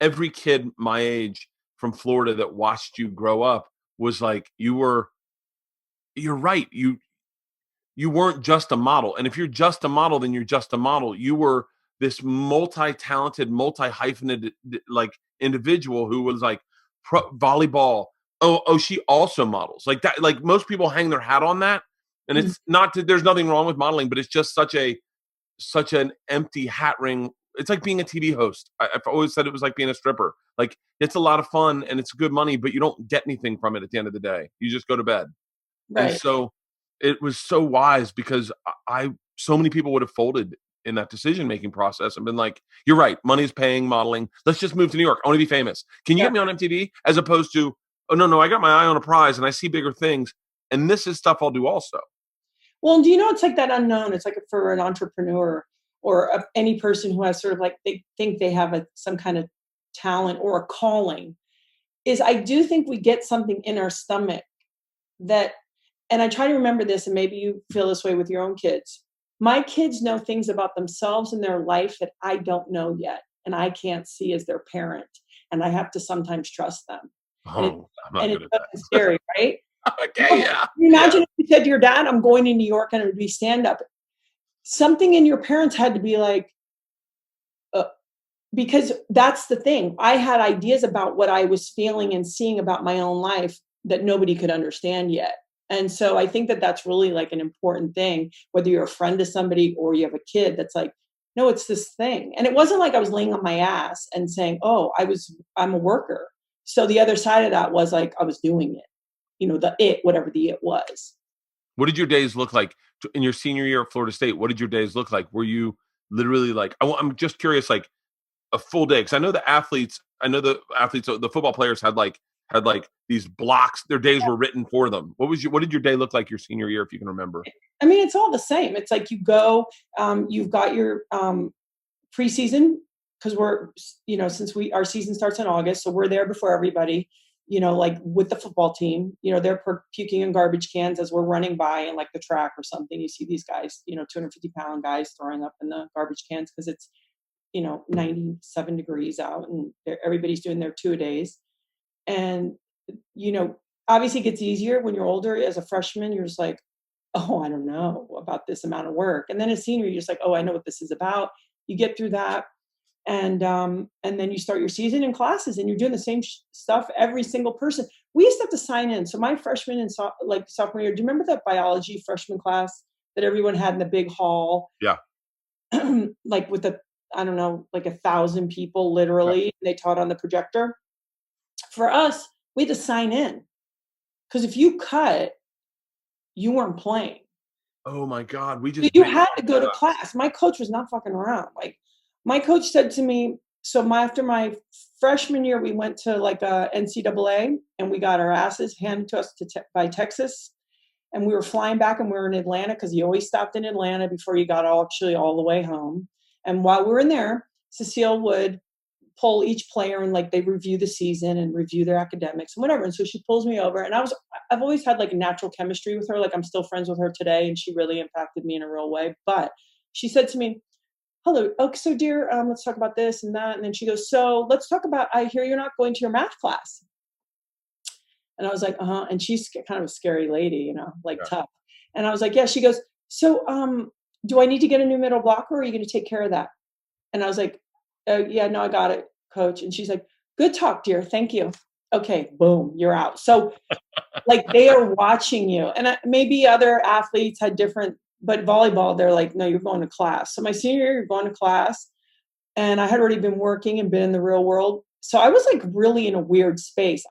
every kid my age from Florida that watched you grow up was like, you're right. You weren't just a model. And if you're just a model, then you're just a model. You were this multi-talented, multi-hyphenated like individual who was like volleyball. Oh, she also models like that. Like most people hang their hat on that. And Mhm. it's not that there's nothing wrong with modeling, but it's just such an empty hat ring. It's like being a TV host. I've always said it was like being a stripper. Like it's a lot of fun and it's good money, but you don't get anything from it at the end of the day. You just go to bed. And Right. so it was so wise because so many people would have folded in that decision-making process and been like, you're right, money's paying modeling. Let's just move to New York. I want to be famous. Can you Yeah. get me on MTV? As opposed to, oh, no, I got my eye on a prize and I see bigger things. And this is stuff I'll do also. Well, do you know it's like that unknown? It's like for an entrepreneur or any person who has sort of like they think they have some kind of talent or a calling. Is I do think we get something in our stomach that, and I try to remember this, and maybe you feel this way with your own kids. My kids know things about themselves and their life that I don't know yet, and I can't see as their parent, and I have to sometimes trust them. And it Oh, I'm not and good it's at fucking scary, right? that. No, Okay, but yeah. can you Yeah. imagine if you said to your dad, "I'm going to New York and it would be stand up." Something in your parents had to be like, uh, because that's the thing. I had ideas about what I was feeling and seeing about my own life that nobody could understand yet. And so I think that that's really like an important thing, whether you're a friend to somebody or you have a kid that's like, no, it's this thing. And it wasn't like I was laying on my ass and saying, oh, I'm a worker. So the other side of that was like, I was doing it, whatever the it was. What did your days look like in your senior year at Florida State? What did your days look like? Were you literally like, I'm just curious, like a full day? Because I know the athletes, the football players had like these blocks. Their days were written for them. What did your day look like your senior year, if you can remember? I mean, it's all the same. It's like you go, you've got your preseason because since our season starts in August, so we're there before everybody. Like with the football team, they're puking in garbage cans as we're running by in like the track or something. You see these guys, 250-pound guys throwing up in the garbage cans because it's 97 degrees out and everybody's doing their two-a-days. And you know, obviously it gets easier when you're older. As a freshman, you're just like, oh, I don't know about this amount of work. And then as senior, you're just like, oh, I know what this is about. You get through that. And then you start your season in classes and you're doing the same stuff every single person. We used to have to sign in. So my freshman and sophomore year, do you remember that biology freshman class that everyone had in the big hall? Yeah. Like with I don't know, like 1,000 people Yeah. literally, they taught on the projector. For us, we had to sign in because if you cut, you weren't playing. Oh my God, we So just you bitched had to about go to that. class. My coach was not fucking around. Like my coach said to me, after my freshman year, we went to like a NCAA and we got our asses handed to us by Texas. And we were flying back and we were in Atlanta because you always stopped in Atlanta before you got all the way home. And while we were in there, Cecile would pull each player and like they review the season and review their academics and whatever. And so she pulls me over and I've always had like a natural chemistry with her. Like I'm still friends with her today and she really impacted me in a real way. But she said to me, hello, okay, so dear, let's talk about this and that. And then she goes, so let's talk about, I hear you're not going to your math class. And I was like, uh-huh. And she's kind of a scary lady, like Yeah. tough. And I was like, yeah, she goes, so do I need to get a new middle blocker or are you going to take care of that? And I was like, yeah, no, I got it, coach. And she's like, good talk, dear. Thank you. Okay, boom, you're out. So like they are watching you. And maybe other athletes had different, but volleyball, they're like, no, you're going to class. So my senior year, you're going to class. And I had already been working and been in the real world. So I was like really in a weird space.